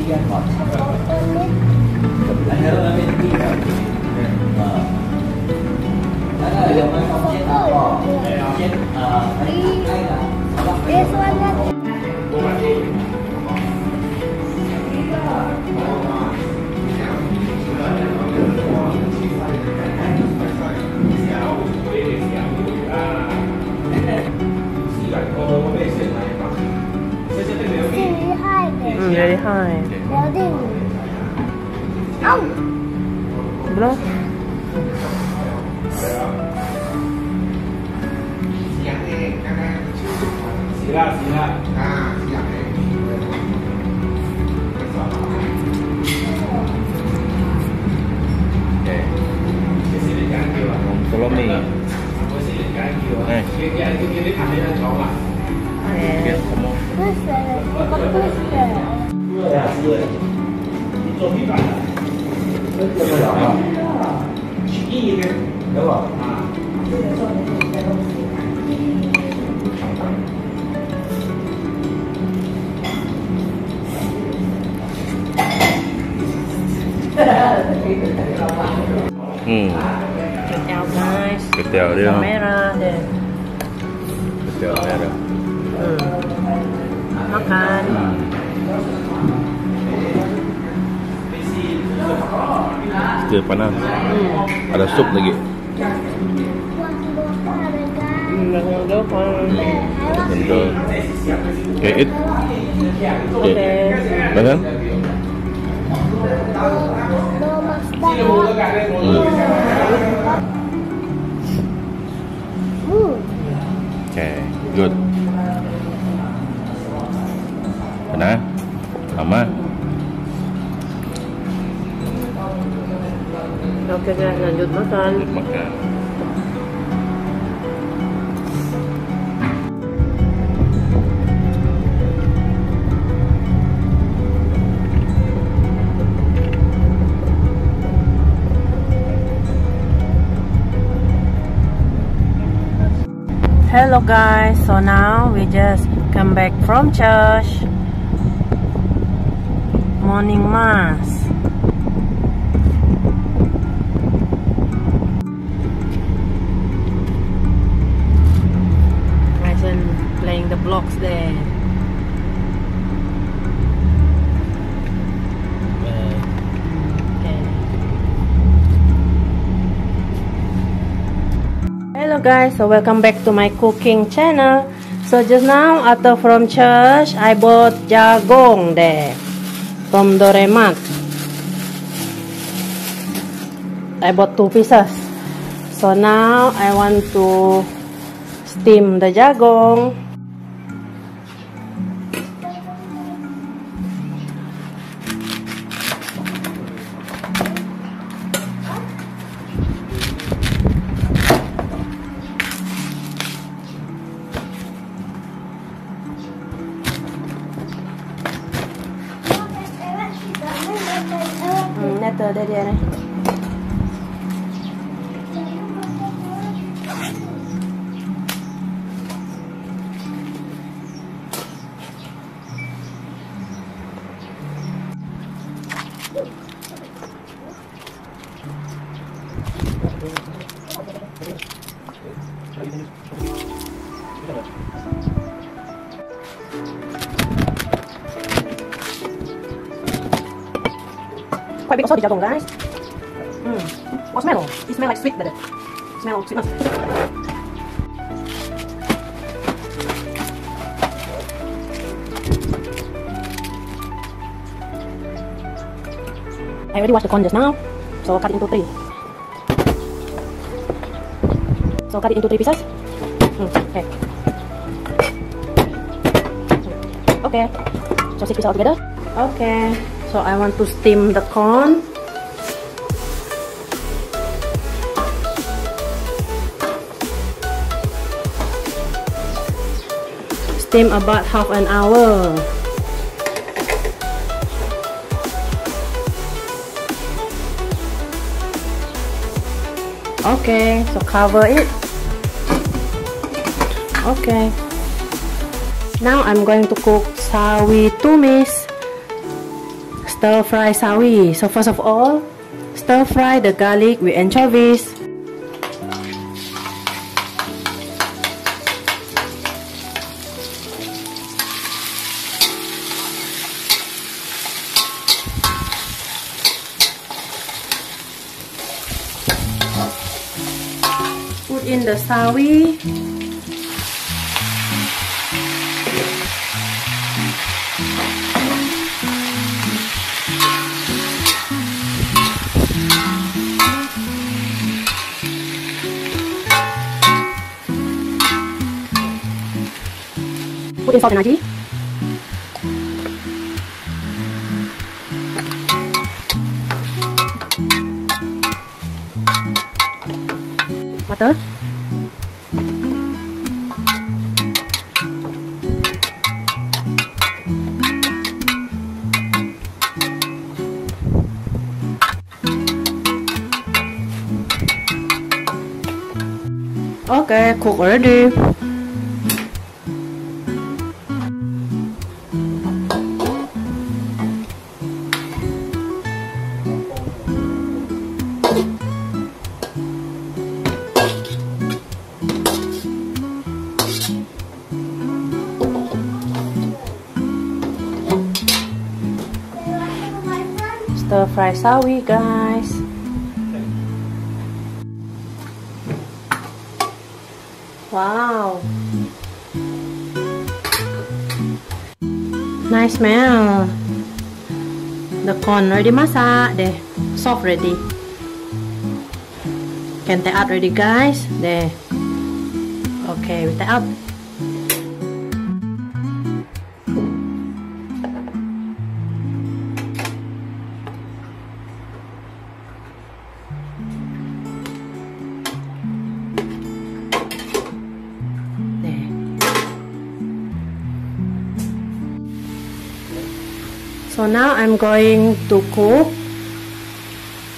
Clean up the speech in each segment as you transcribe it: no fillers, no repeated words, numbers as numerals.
This one. Very high. Oh. Belum? Follow me. Ketel guys. Ketel dia. Merah deh. Ketel merah. Makan. Dia panas. Ada sup lagi. Betul. Okay, eat. Okay. Makan. Okay, good. Panas? Lama? Oke guys, lanjut makan. Makan. Hello guys, so now we just come back from church. Morning mass. Imagine playing the blocks there. Hello guys, so welcome back to my cooking channel. So just now after from church, I bought jagong there from Doremat. I bought 2 pieces. So now I want to steam the jagong. Neta dia ni. Quite big also the jagong guys. What smell? It smells like sweet butter. Smell sweetness. I already washed the corn just now, so cut it into 3. So cut it into 3 pieces. Okay. Okay. So 6 pieces all together. Okay. So I want to steam the corn. Steam about half an hour. Okay, so cover it. Okay. Now I'm going to cook Sawi tumis. stir fry sawi. So first of all, stir fry the garlic with anchovies. Put in the sawi. Put in salt and hearty. Butter. Okay, cook already. Stir fry sawi, guys. Wow, nice smell. The corn ready masak deh, soft ready. Can take out ready, guys. There. Okay, we take out. So now I'm going to cook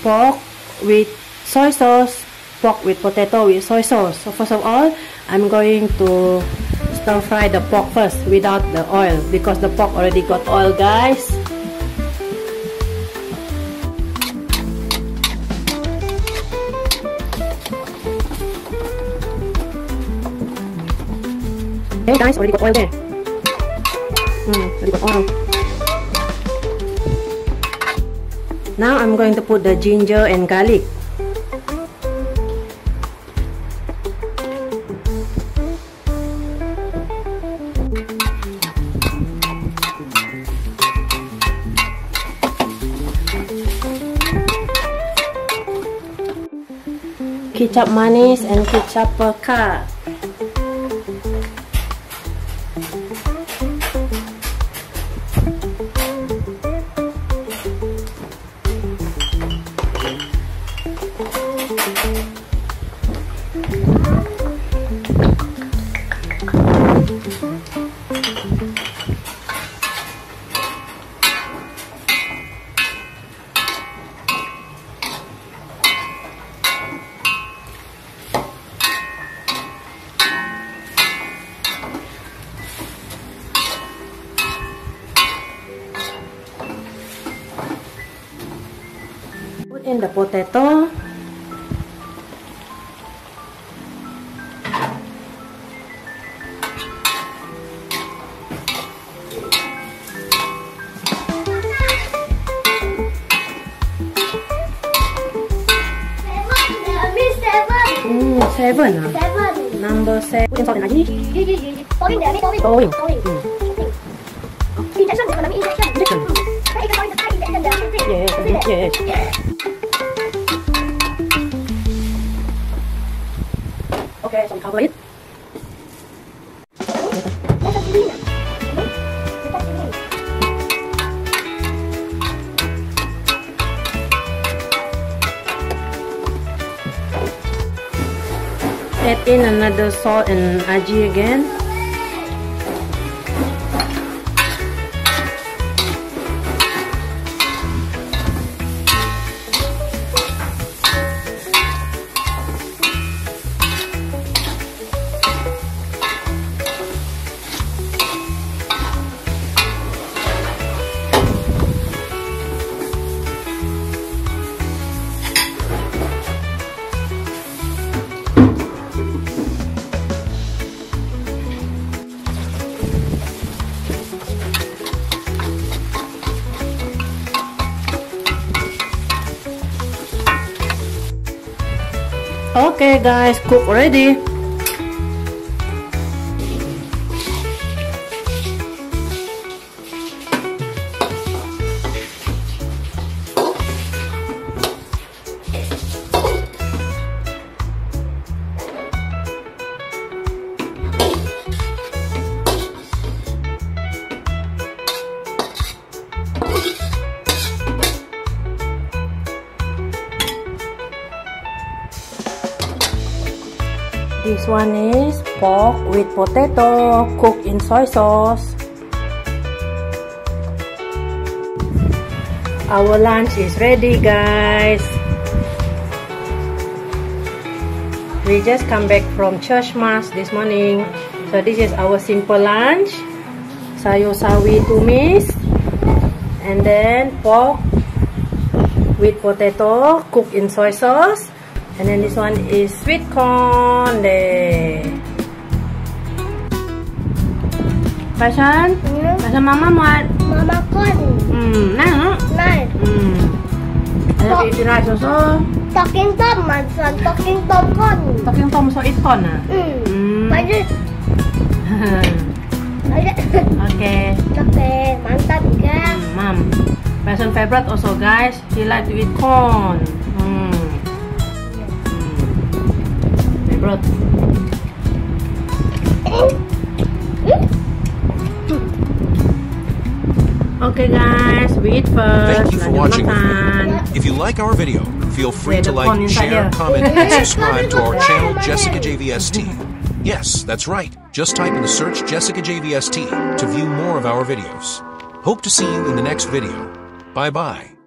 pork with soy sauce, pork with potato with soy sauce. So first of all, I'm going to stir fry the pork first without the oil because the pork already got oil, guys. Okay guys, already got oil there. Already got oil. Now I'm going to put the ginger and garlic. Kicap manis and kicap pekat. Put in the potato. Seven. Number 7. Put in salt and hearty. Towing. Injection. Yes. Okay, so we cover it. Add in another salt and aji again. Okay guys, cook already. This one is pork with potato cooked in soy sauce. Our lunch is ready, guys. We just come back from church mass this morning. So this is our simple lunch. Sayur sawi tumis. And then pork with potato cooked in soy sauce. And then this one is sweet corn. Passion? Passion mama muat? Mama corn. Nah. Nah. Ada eat rice also. Talking tom, son. Talking tom corn. Talking tom so eat corn ah? Lanjut. Okay. Oke, mantap guys. Mom. Passion favorite also guys. He like to eat corn. Favorite. Okay guys, we eat first. Thank you for watching. If you like our video, feel free to like, share, comment, and subscribe to our channel, Jessicajvst. Yes, that's right. Just type in the search Jessicajvst to view more of our videos. Hope to see you in the next video. Bye-bye.